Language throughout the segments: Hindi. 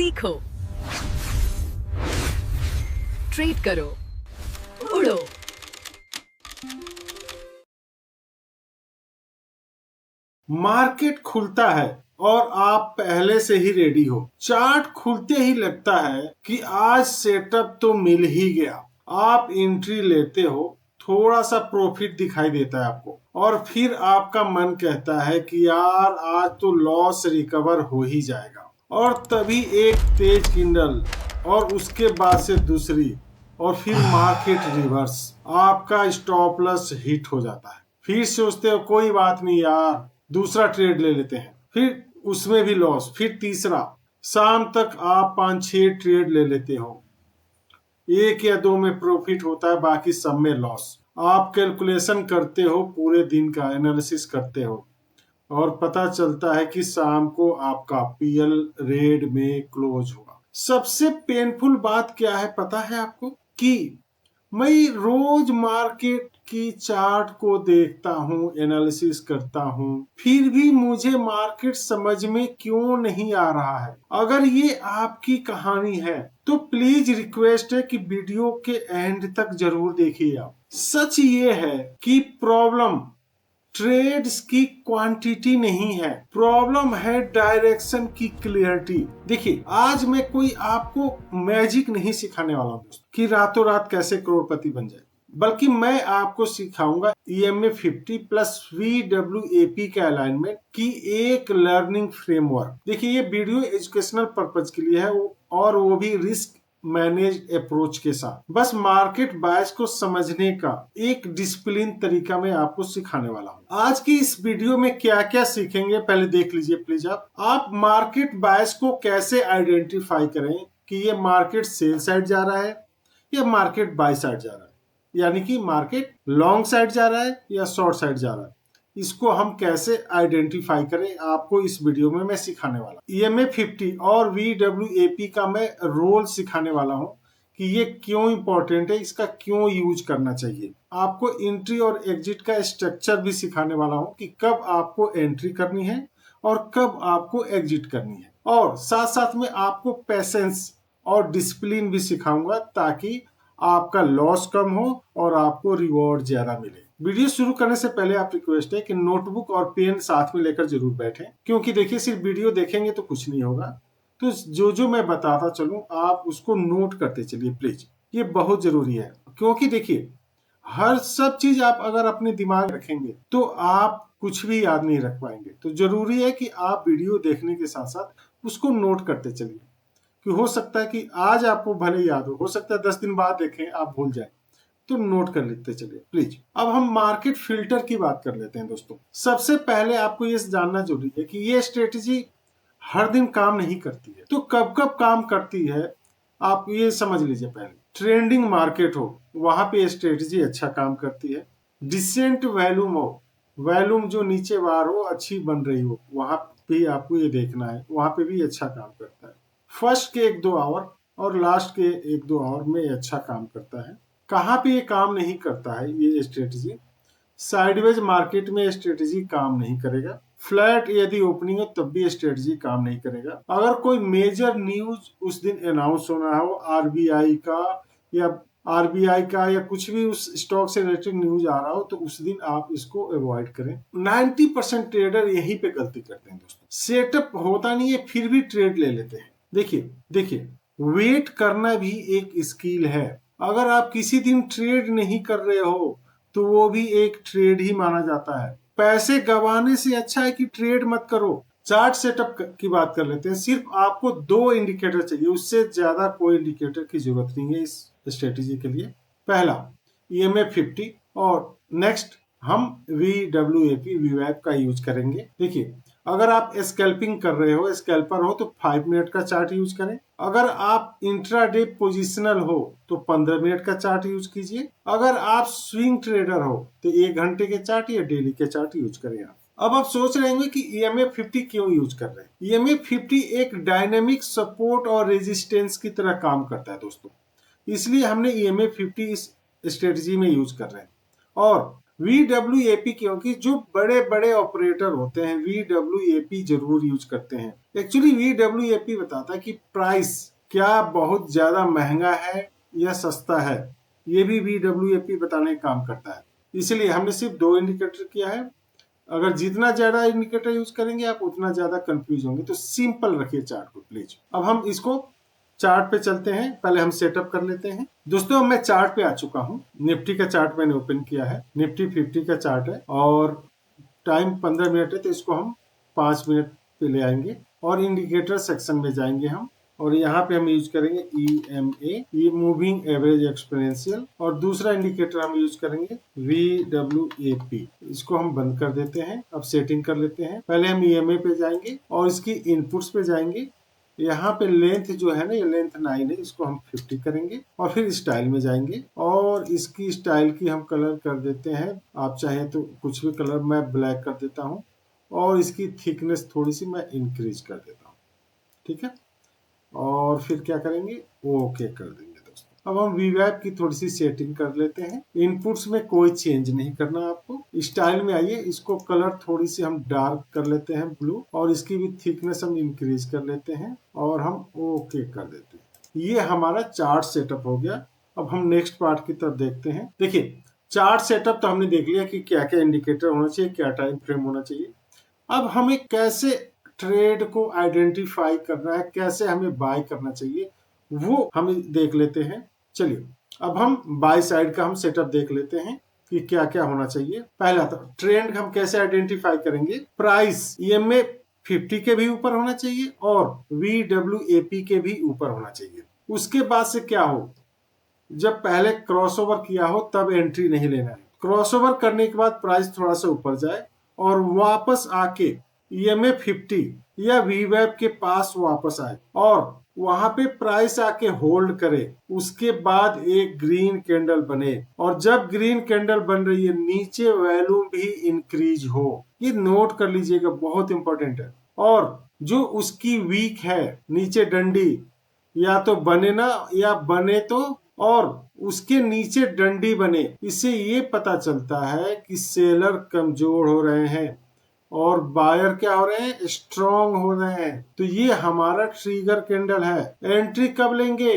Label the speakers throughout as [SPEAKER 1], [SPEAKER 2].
[SPEAKER 1] सीखो, ट्रेड करो, उड़ो।
[SPEAKER 2] मार्केट खुलता है और आप पहले से ही रेडी हो। चार्ट खुलते ही लगता है कि आज सेटअप तो मिल ही गया। आप एंट्री लेते हो, थोड़ा सा प्रॉफिट दिखाई देता है आपको और फिर आपका मन कहता है कि यार आज तो लॉस रिकवर हो ही जाएगा। और तभी एक तेज किंडल और उसके बाद से दूसरी और फिर मार्केट रिवर्स। आपका स्टॉप लॉस हिट हो जाता है। फिर सोचते हो कोई बात नहीं यार, दूसरा ट्रेड ले लेते हैं, फिर उसमें भी लॉस, फिर तीसरा। शाम तक आप 5-6 ट्रेड ले लेते हो, एक या दो में प्रॉफिट होता है, बाकी सब में लॉस। आप कैलकुलेशन करते हो, पूरे दिन का एनालिसिस करते हो और पता चलता है कि शाम को आपका पीएल रेड में क्लोज होगा। सबसे पेनफुल बात क्या है पता है आपको? कि मैं रोज मार्केट की चार्ट को देखता हूँ, एनालिसिस करता हूँ, फिर भी मुझे मार्केट समझ में क्यों नहीं आ रहा है। अगर ये आपकी कहानी है तो प्लीज रिक्वेस्ट है कि वीडियो के एंड तक जरूर देखिए आप। सच ये है कि प्रॉब्लम ट्रेड्स की क्वांटिटी नहीं है, प्रॉब्लम है डायरेक्शन की क्लियरिटी। देखिए, आज मैं कोई आपको मैजिक नहीं सिखाने वाला हूँ कि रातों रात कैसे करोड़पति बन जाए, बल्कि मैं आपको सिखाऊंगा EMA 50 प्लस VWAP के अलाइनमेंट की एक लर्निंग फ्रेमवर्क। देखिए, ये वीडियो एजुकेशनल पर्पज के लिए है और वो भी रिस्क मैनेज अप्रोच के साथ। बस मार्केट बायस को समझने का एक डिसिप्लिन तरीका मैं आपको सिखाने वाला हूँ। आज की इस वीडियो में क्या क्या सीखेंगे पहले देख लीजिए प्लीज। आप मार्केट बायस को कैसे आइडेंटिफाई करें कि ये मार्केट सेल साइड जा रहा है या मार्केट बाय साइड जा रहा है, यानी कि मार्केट लॉन्ग साइड जा रहा है या शॉर्ट साइड जा रहा है। इसको हम कैसे आइडेंटिफाई करें, आपको इस वीडियो में मैं सिखाने वाला हूं। EMA 50 और VWAP का मैं रोल सिखाने वाला हूं कि ये क्यों इंपॉर्टेंट है, इसका क्यों यूज करना चाहिए। आपको एंट्री और एग्जिट का स्ट्रक्चर भी सिखाने वाला हूं कि कब आपको एंट्री करनी है और कब आपको एग्जिट करनी है। और साथ साथ में आपको पेशेंस और डिसिप्लिन भी सिखाऊंगा ताकि आपका लॉस कम हो और आपको रिवॉर्ड ज्यादा मिले। वीडियो शुरू करने से पहले आप रिक्वेस्ट है कि नोटबुक और पेन साथ में लेकर जरूर बैठें, क्योंकि देखिए सिर्फ वीडियो देखेंगे तो कुछ नहीं होगा। तो जो जो मैं बताता चलूं आप उसको नोट करते चलिए प्लीज, ये बहुत जरूरी है। क्योंकि देखिए, हर सब चीज आप अगर अपने दिमाग में रखेंगे तो आप कुछ भी याद नहीं रख पाएंगे। तो जरूरी है कि आप वीडियो देखने के साथ साथ उसको नोट करते चलिए, कि हो सकता है कि आज आपको भले याद हो सकता है 10 दिन बाद देखें आप भूल जाए, तो नोट कर लेते चलिए प्लीज। अब हम मार्केट फिल्टर की बात कर लेते हैं दोस्तों। सबसे पहले आपको ये जानना जरूरी है कि ये स्ट्रेटेजी हर दिन काम नहीं करती है, तो कब कब काम करती है आप ये समझ लीजिए। पहले ट्रेंडिंग मार्केट हो वहां पे स्ट्रेटेजी अच्छा काम करती है। डिसेंट वैल्यूम हो, वैल्यूम जो नीचे बार हो अच्छी बन रही हो, वहां भी आपको ये देखना है, वहां पे भी अच्छा काम करता है। फर्स्ट के 1-2 आवर और लास्ट के 1-2 आवर में अच्छा काम करता है। कहाँ पे ये काम नहीं करता है ये स्ट्रेटेजी? साइडवेज मार्केट में स्ट्रेटेजी काम नहीं करेगा। फ्लैट यदि ओपनिंग हो तब भी स्ट्रेटेजी काम नहीं करेगा। अगर कोई मेजर न्यूज उस दिन अनाउंस होना हो, आरबीआई का या कुछ भी उस स्टॉक से रिलेटेड न्यूज आ रहा हो, तो उस दिन आप इसको अवॉइड करें। 90% ट्रेडर यहीं पे गलती करते हैं दोस्तों। सेटअप होता नहीं है फिर भी ट्रेड ले लेते हैं। देखिए, वेट करना भी एक स्किल है। अगर आप किसी दिन ट्रेड नहीं कर रहे हो तो वो भी एक ट्रेड ही माना जाता है। पैसे गंवाने से अच्छा है कि ट्रेड मत करो। चार्ट सेटअप की बात कर लेते हैं। सिर्फ आपको 2 इंडिकेटर चाहिए, उससे ज्यादा कोई इंडिकेटर की जरूरत नहीं है इस स्ट्रेटेजी के लिए। पहला EMA 50 और नेक्स्ट हम VWAP का यूज करेंगे। देखिए, अगर आप स्कैल्पिंग कर रहे हो, स्कैल्पर हो, तो 5 मिनट का चार्ट यूज करें। अगर आप इंट्राडे पोजिशनल हो तो 15 मिनट का चार्ट यूज कीजिए। अगर आप स्विंग ट्रेडर हो तो 1 घंटे के चार्ट या डेली के चार्ट यूज करें आप। अब आप सोच रहे होंगे कि EMA 50 क्यों यूज कर रहे हैं। EMA 50 एक डायनेमिक सपोर्ट और रेजिस्टेंस की तरह काम करता है दोस्तों, इसलिए हमने EMA 50 इस स्ट्रेटेजी में यूज कर रहे हैं। और VWAP क्योंकि जो बड़े बड़े ऑपरेटर होते हैं VWAP जरूर यूज करते हैं। एक्चुअली VWAP बताता है कि प्राइस क्या बहुत ज्यादा महंगा है या सस्ता है, ये भी VWAP बताने का काम करता है। इसलिए हमने सिर्फ 2 इंडिकेटर किया है। अगर जितना ज्यादा इंडिकेटर यूज करेंगे आप उतना ज्यादा कंफ्यूज होंगे, तो सिंपल रखिए चार्ट को प्लीज। अब हम इसको चार्ट पे चलते हैं, पहले हम सेटअप कर लेते हैं। दोस्तों मैं चार्ट पे आ चुका हूँ, निफ्टी का चार्ट मैंने ओपन किया है, निफ्टी 50 का चार्ट है और टाइम 15 मिनट है, तो इसको हम 5 मिनट पे ले आएंगे और इंडिकेटर सेक्शन में जाएंगे हम, और यहाँ पे हम यूज करेंगे EMA, ये मूविंग एवरेज एक्सपोनेंशियल, और दूसरा इंडिकेटर हम यूज करेंगे VWAP। इसको हम बंद कर देते हैं। अब सेटिंग कर लेते हैं। पहले हम EMA पे जाएंगे और इसकी इनपुट्स पे जाएंगे। यहाँ पे लेंथ जो है ना, ये लेंथ 9 है, इसको हम 50 करेंगे और फिर स्टाइल में जाएंगे और इसकी स्टाइल की हम कलर कर देते हैं, आप चाहे तो कुछ भी कलर, मैं ब्लैक कर देता हूँ और इसकी थिकनेस थोड़ी सी मैं इंक्रीज कर देता हूँ, ठीक है। और फिर क्या करेंगे, ओके कर देंगे दोस्तों। अब हम वीवैप की थोड़ी सी सेटिंग कर लेते हैं। इनपुट्स में कोई चेंज नहीं करना आपको। स्टाइल में आइए, इसको कलर थोड़ी सी हम डार्क कर लेते हैं ब्लू, और इसकी भी थिकनेस हम इंक्रीज कर लेते हैं और हम ओके कर देते हैं। ये हमारा चार्ट सेटअप हो गया। अब हम नेक्स्ट पार्ट की तरफ देखते हैं। देखिए चार्ट सेटअप तो हमने देख लिया कि क्या क्या इंडिकेटर होना चाहिए, क्या टाइम फ्रेम होना चाहिए। अब हमें कैसे ट्रेड को आइडेंटिफाई करना है, कैसे हमें बाय करना चाहिए, वो हम देख लेते हैं। चलिए अब हम बाय साइड का हम सेटअप देख लेते हैं कि क्या क्या होना चाहिए। पहला तो ट्रेंड हम कैसे आइडेंटिफाई करेंगे, प्राइस EMA 50 के भी ऊपर होना चाहिए और VWAP के भी ऊपर होना चाहिए। उसके बाद से क्या हो, जब पहले क्रॉसओवर किया हो तब एंट्री नहीं लेना है। क्रॉसओवर करने के बाद प्राइस थोड़ा सा ऊपर जाए और वापस आके EMA 50 या VWAP के पास वापस आए और वहां पे प्राइस आके होल्ड करे, उसके बाद एक ग्रीन कैंडल बने, और जब ग्रीन कैंडल बन रही है नीचे वैल्यूम भी इंक्रीज हो, ये नोट कर लीजिएगा, बहुत इंपॉर्टेंट है। और जो उसकी वीक है नीचे डंडी, या तो बने ना, या बने तो और उसके नीचे डंडी बने, इससे ये पता चलता है कि सेलर कमजोर हो रहे हैं और बायर क्या हो रहे हैं, स्ट्रॉन्ग हो रहे हैं। तो ये हमारा ट्रिगर कैंडल है। एंट्री कब लेंगे,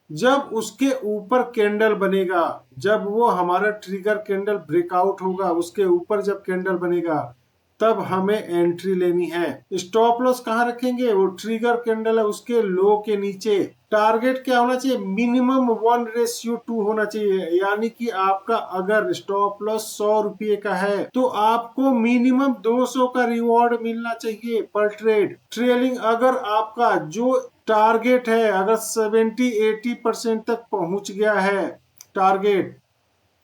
[SPEAKER 2] जब उसके ऊपर कैंडल बनेगा, जब वो हमारा ट्रिगर कैंडल ब्रेकआउट होगा, उसके ऊपर जब कैंडल बनेगा तब हमें एंट्री लेनी है। स्टॉप लॉस कहाँ रखेंगे, वो ट्रिगर कैंडल है उसके लो के नीचे। टारगेट क्या होना चाहिए, मिनिमम 1:2 होना चाहिए, यानी कि आपका अगर स्टॉप लॉस 100 रुपये का है तो आपको मिनिमम 200 का रिवॉर्ड मिलना चाहिए पर ट्रेड। ट्रेलिंग अगर आपका जो टारगेट है अगर 70-80% तक पहुंच गया है टारगेट,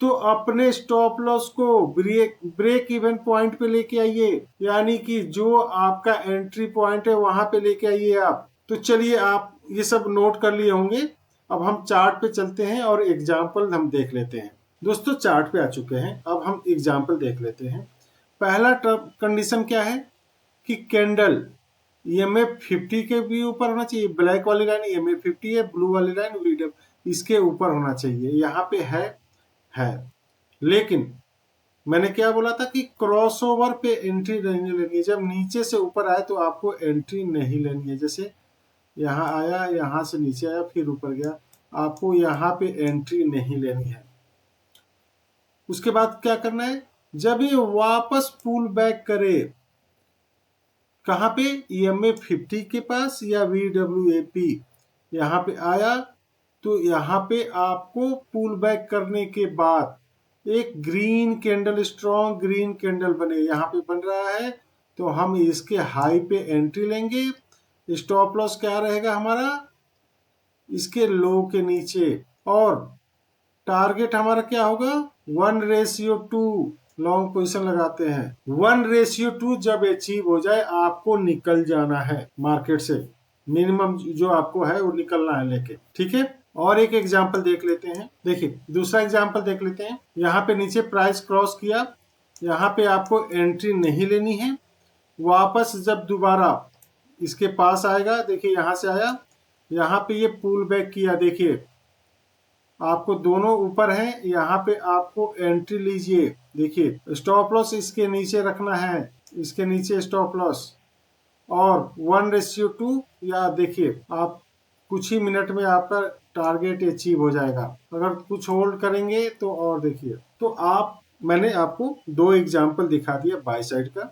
[SPEAKER 2] तो अपने स्टॉप लॉस को ब्रेक इवन पॉइंट पे लेके आइए, यानी कि जो आपका एंट्री पॉइंट है वहां पे लेके आइए आप। तो चलिए आप ये सब नोट कर लिए होंगे। अब हम चार्ट पे चलते हैं और एग्जाम्पल हम देख लेते हैं। दोस्तों चार्ट पे आ चुके हैं, अब हम एग्जाम्पल देख लेते हैं। पहला कंडीशन क्या है कि कैंडल EMA 50 के भी ऊपर होना चाहिए, ब्लैक वाली लाइन EMA 50 है, ब्लू वाली लाइन VW इसके ऊपर होना चाहिए। यहाँ पे है, लेकिन मैंने क्या बोला था कि क्रॉसओवर पे एंट्री नहीं लेनी है। जब नीचे से ऊपर आए तो आपको एंट्री नहीं लेनी है। जैसे यहाँ आया, यहाँ से नीचे आया, फिर ऊपर गया, आपको यहाँ पे एंट्री नहीं लेनी है। उसके बाद क्या करना है, जब ये वापस पुल बैक करे, कहाँ पे, EMA 50 के पास या VWAP, यहाँ पे आया तो यहाँ पे आपको पुल बैक करने के बाद एक green candle, strong green candle बने, यहाँ पे बन रहा है, तो हम इसके हाई पे एंट्री लेंगे। स्टॉप लॉस क्या रहेगा हमारा, इसके लो के नीचे, और टारगेट हमारा क्या होगा 1:2। लॉन्ग पोजीशन लगाते हैं, 1:2 जब अचीव हो जाए आपको निकल जाना है मार्केट से, मिनिमम जो आपको है वो निकलना है लेके, ठीक है। और एक एग्जांपल देख लेते हैं। देखिए दूसरा एग्जांपल देख लेते हैं। यहाँ पे नीचे प्राइस क्रॉस किया, यहाँ पे आपको एंट्री नहीं लेनी है। वापस जब दोबारा इसके पास आएगा, देखिए यहाँ से आया, यहाँ पे ये पुल बैक किया, देखिए आपको दोनों ऊपर हैं, यहाँ पे आपको एंट्री लीजिए। देखिए स्टॉप लॉस इसके नीचे रखना है, इसके नीचे स्टॉप लॉस, और 1:2, या देखिए आप कुछ ही मिनट में आपका टारगेट अचीव हो जाएगा। अगर कुछ होल्ड करेंगे तो और देखिए, तो मैंने आपको दो एग्जांपल दिखा दिया बाय साइड का।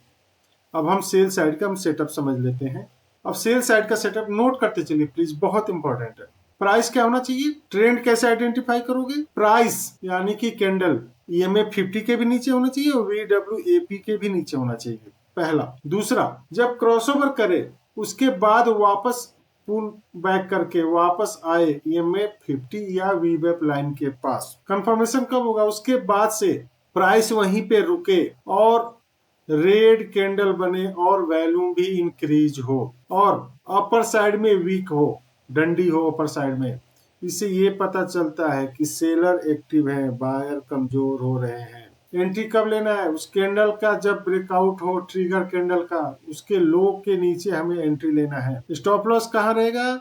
[SPEAKER 2] अब हम सेल साइड का हम सेटअप समझ लेते हैं। अब सेल साइड का सेटअप नोट करते चलिए प्लीज, बहुत इंपॉर्टेंट है। प्राइस क्या होना चाहिए, ट्रेंड कैसे आइडेंटिफाई करोगे, प्राइस यानी कि कैंडल EMA 50 के भी नीचे होना चाहिए और VWAP के भी नीचे होना चाहिए, पहला। दूसरा, जब क्रॉसओवर करे उसके बाद वापस पुल बैक करके वापस आए EMA 50 या VWAP लाइन के पास, कंफर्मेशन कब होगा, उसके बाद से प्राइस वहीं पे रुके और रेड कैंडल बने और वॉल्यूम भी इंक्रीज हो और अपर साइड में वीक हो, डंडी हो अपर साइड में। इससे ये पता चलता है कि सेलर एक्टिव है, बायर कमजोर हो रहे हैं। एंट्री कब लेना है, उस कैंडल का जब ब्रेकआउट हो, ट्रिगर कैंडल का, उसके लो के नीचे हमें एंट्री लेना है। स्टॉप लॉस कहाँ रहेगा,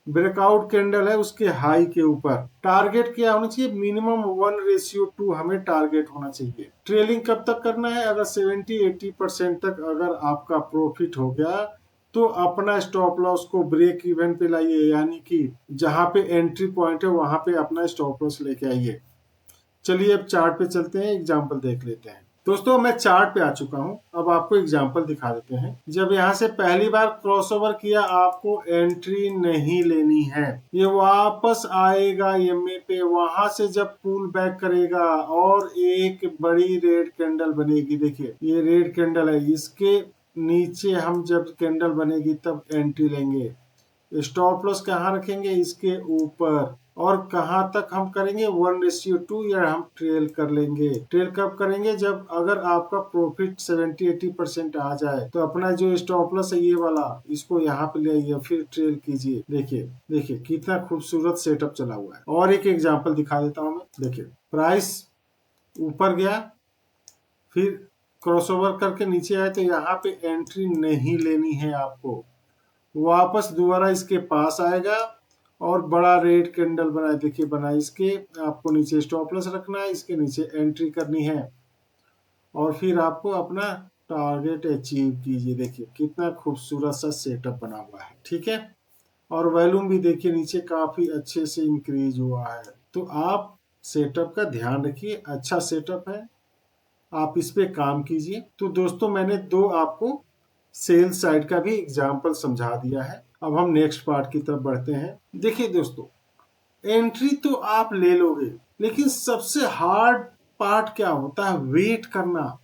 [SPEAKER 2] ब्रेकआउट कैंडल है उसके हाई के ऊपर। टारगेट क्या होना चाहिए, मिनिमम 1:2 हमें टारगेट होना चाहिए। ट्रेलिंग कब तक करना है, अगर 70-80% तक अगर आपका प्रॉफिट हो गया तो अपना स्टॉप लॉस को ब्रेक इवन पे लाइए, यानी कि जहां पे एंट्री पॉइंट है वहां पे अपना स्टॉप लॉस लेके आइए। चलिए अब चार्ट पे चलते हैं, एग्जाम्पल देख लेते हैं। दोस्तों मैं चार्ट पे आ चुका हूं, अब आपको एग्जांपल दिखा देते हैं। जब यहां से पहली बार क्रॉसओवर किया, आपको एंट्री नहीं लेनी है, ये वापस आएगा EMA पे, वहां से जब पुल बैक करेगा और एक बड़ी रेड कैंडल बनेगी, देखिए ये रेड कैंडल है, इसके नीचे हम जब कैंडल बनेगी तब एंट्री लेंगे। स्टॉप लॉस कहाँ रखेंगे, इसके ऊपर, और कहाँ तक हम करेंगे 1:2, या हम ट्रेल कर लेंगे। ट्रेल कब करेंगे, जब अगर आपका प्रॉफिट 70-80% आ जाए तो अपना जो स्टॉप लॉस है ये वाला, इसको यहाँ पे ले आइए, फिर ट्रेल कीजिए। देखिए देखिए कितना खूबसूरत सेटअप चला हुआ है। और एक एग्जाम्पल दिखा देता हूँ मैं। देखिए प्राइस ऊपर गया, फिर क्रॉसओवर करके नीचे आए, तो यहाँ पे एंट्री नहीं लेनी है आपको, वापस दोबारा इसके पास आएगा और बड़ा रेड कैंडल बना, देखिए बना, इसके आपको नीचे स्टॉप लॉस रखना है, इसके नीचे एंट्री करनी है और फिर आपको अपना टारगेट अचीव कीजिए। देखिए कितना खूबसूरत सा सेटअप बना हुआ है, ठीक है। और वॉल्यूम भी देखिए नीचे काफी अच्छे से इंक्रीज हुआ है। तो आप सेटअप का ध्यान रखिए, अच्छा सेटअप है, आप इस पे काम कीजिए। तो दोस्तों मैंने दो आपको सेल साइड का भी एग्जाम्पल समझा दिया है। अब हम नेक्स्ट पार्ट की तरफ बढ़ते हैं। देखिए दोस्तों, एंट्री तो आप ले लोगे, लेकिन सबसे हार्ड पार्ट क्या होता है, वेट करना।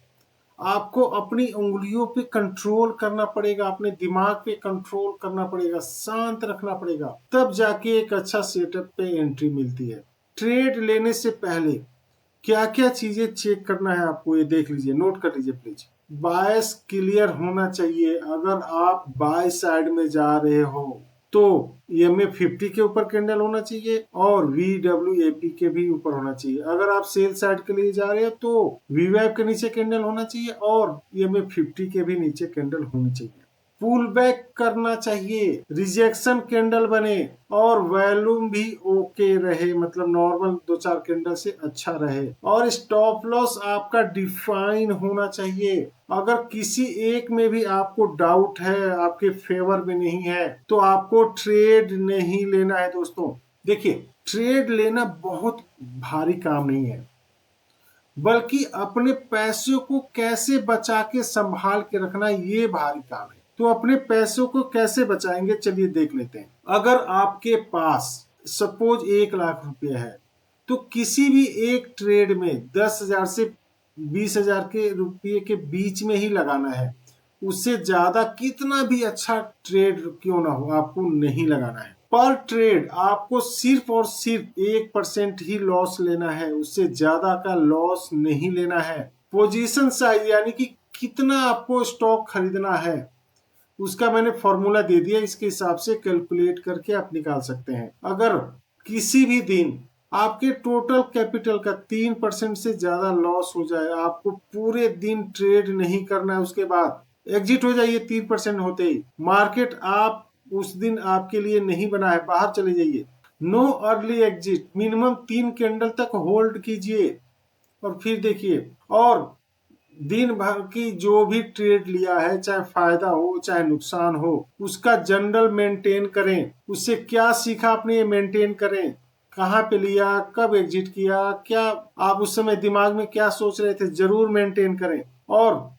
[SPEAKER 2] आपको अपनी उंगलियों पे कंट्रोल करना पड़ेगा, अपने दिमाग पे कंट्रोल करना पड़ेगा, शांत रखना पड़ेगा, तब जाके एक अच्छा सेटअप पे एंट्री मिलती है। ट्रेड लेने से पहले क्या क्या चीजें चेक करना है आपको, ये देख लीजिए, नोट कर लीजिए प्लीज। बायस क्लियर होना चाहिए, अगर आप बाय साइड में जा रहे हो तो EMA 50 के ऊपर कैंडल होना चाहिए और VWAP के भी ऊपर होना चाहिए। अगर आप सेल साइड के लिए जा रहे हो तो VWAP के नीचे कैंडल होना चाहिए और EMA 50 के भी नीचे कैंडल होनी चाहिए। पुल बैक करना चाहिए, रिजेक्शन कैंडल बने और वॉल्यूम भी ओके रहे, मतलब नॉर्मल 2-4 कैंडल से अच्छा रहे, और स्टॉप लॉस आपका डिफाइन होना चाहिए। अगर किसी एक में भी आपको डाउट है, आपके फेवर में नहीं है, तो आपको ट्रेड नहीं लेना है। दोस्तों देखिए, ट्रेड लेना बहुत भारी काम नहीं है, बल्कि अपने पैसों को कैसे बचा के संभाल के रखना, ये भारी काम है। तो अपने पैसों को कैसे बचाएंगे, चलिए देख लेते हैं। अगर आपके पास सपोज 1 लाख रुपए है, तो किसी भी एक ट्रेड में 10,000 से 20,000 के रुपये के बीच में ही लगाना है। उससे ज्यादा कितना भी अच्छा ट्रेड क्यों ना हो, आपको नहीं लगाना है। पर ट्रेड आपको सिर्फ और सिर्फ 1% ही लॉस लेना है, उससे ज्यादा का लॉस नहीं लेना है। पोजीशन साइज यानी कि कितना आपको स्टॉक खरीदना है, उसका मैंने फॉर्मूला दे दिया, इसके हिसाब से कैलकुलेट करके आप निकाल सकते हैं। अगर किसी भी दिन आपके टोटल कैपिटल का 3% से ज्यादा लॉस हो जाए, आपको पूरे दिन ट्रेड नहीं करना है, उसके बाद एग्जिट हो जाइए 3% होते ही। मार्केट आप उस दिन आपके लिए नहीं बना है, बाहर चले जाइए। Know early exit, minimum 3 candle तक होल्ड कीजिए और फिर देखिए। और दिन भर की जो भी ट्रेड लिया है, चाहे फायदा हो चाहे नुकसान हो, उसका जनरल मेंटेन करें। उससे क्या सीखा आपने, ये मेंटेन करें। कहाँ पे लिया, कब एग्जिट किया, क्या आप उस समय दिमाग में क्या सोच रहे थे, जरूर मेंटेन करें। और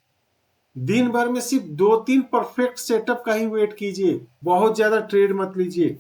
[SPEAKER 2] दिन भर में सिर्फ 2-3 परफेक्ट सेटअप का ही वेट कीजिए, बहुत ज्यादा ट्रेड मत लीजिए।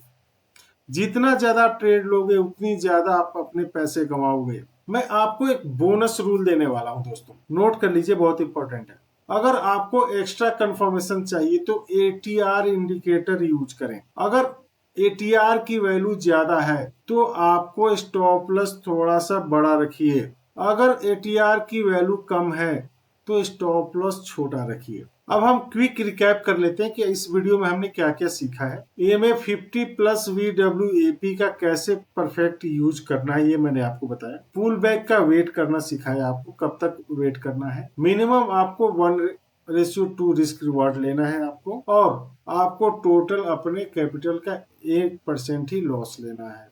[SPEAKER 2] जितना ज्यादा आप ट्रेड लोगे उतनी ज्यादा आप अपने पैसे कमाओगे। मैं आपको एक बोनस रूल देने वाला हूं दोस्तों, नोट कर लीजिए, बहुत इंपॉर्टेंट है। अगर आपको एक्स्ट्रा कंफर्मेशन चाहिए तो एटीआर इंडिकेटर यूज करें। अगर एटीआर की वैल्यू ज्यादा है तो आपको स्टॉप लॉस थोड़ा सा बड़ा रखिए। अगर एटीआर की वैल्यू कम है तो स्टॉप लॉस छोटा रखिए। अब हम क्विक रिकैप कर लेते हैं कि इस वीडियो में हमने क्या क्या सीखा है। EMA 50 प्लस VWAP का कैसे परफेक्ट यूज करना है ये मैंने आपको बताया। पुल बैक का वेट करना सिखाया आपको, कब तक वेट करना है। मिनिमम आपको 1:2 रिस्क रिवॉर्ड लेना है आपको, और आपको टोटल अपने कैपिटल का 1% ही लॉस लेना है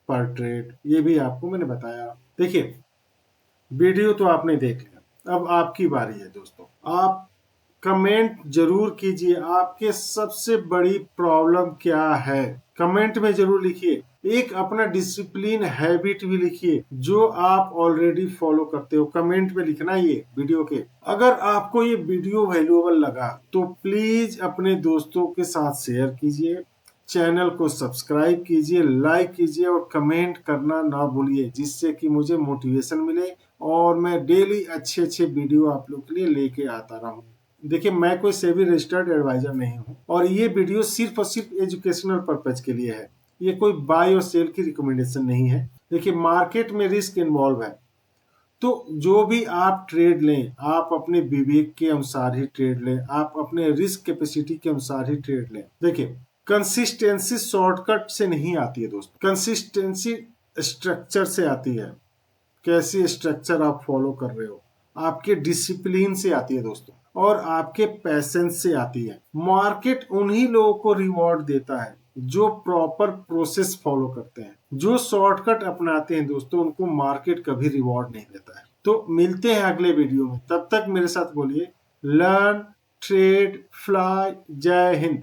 [SPEAKER 2] पर ट्रेड, ये भी आपको मैंने बताया। देखिए, वीडियो तो आपने देख लिया, अब आपकी बारी है दोस्तों। आप कमेंट जरूर कीजिए, आपके सबसे बड़ी प्रॉब्लम क्या है, कमेंट में जरूर लिखिए। एक अपना डिसिप्लिन हैबिट भी लिखिए जो आप ऑलरेडी फॉलो करते हो, कमेंट में लिखना ये वीडियो के। अगर आपको ये वीडियो वैल्यूएबल लगा तो प्लीज अपने दोस्तों के साथ शेयर कीजिए, चैनल को सब्सक्राइब कीजिए, लाइक कीजिए और कमेंट करना ना भूलिए, जिससे कि मुझे मोटिवेशन मिले और मैं डेली अच्छे अच्छे वीडियो आप लोग के लिए लेके आता रहूं। देखिए, मैं कोई सेबी रजिस्टर्ड एडवाइजर नहीं हूं और ये वीडियो सिर्फ और सिर्फ एजुकेशनल पर्पज के लिए है। ये कोई बाय और सेल की रिकमेंडेशन नहीं है। देखिए, मार्केट में रिस्क इन्वॉल्व है, तो जो भी आप ट्रेड लें आप अपने विवेक के अनुसार ही ट्रेड लें, आप अपने रिस्क कैपेसिटी के अनुसार ही ट्रेड लें। देखिए, कंसिस्टेंसी शॉर्टकट से नहीं आती है दोस्तों, कंसिस्टेंसी स्ट्रक्चर से आती है। कैसी स्ट्रक्चर आप फॉलो कर रहे हो, आपके डिसिप्लिन से आती है दोस्तों, और आपके पैसेंस से आती है। मार्केट उन्हीं लोगों को रिवॉर्ड देता है जो प्रॉपर प्रोसेस फॉलो करते हैं। जो शॉर्टकट अपनाते हैं दोस्तों, उनको मार्केट कभी रिवॉर्ड नहीं देता है। तो मिलते हैं अगले वीडियो में, तब तक मेरे साथ बोलिए लर्न, ट्रेड, फ्लाई। जय हिंद।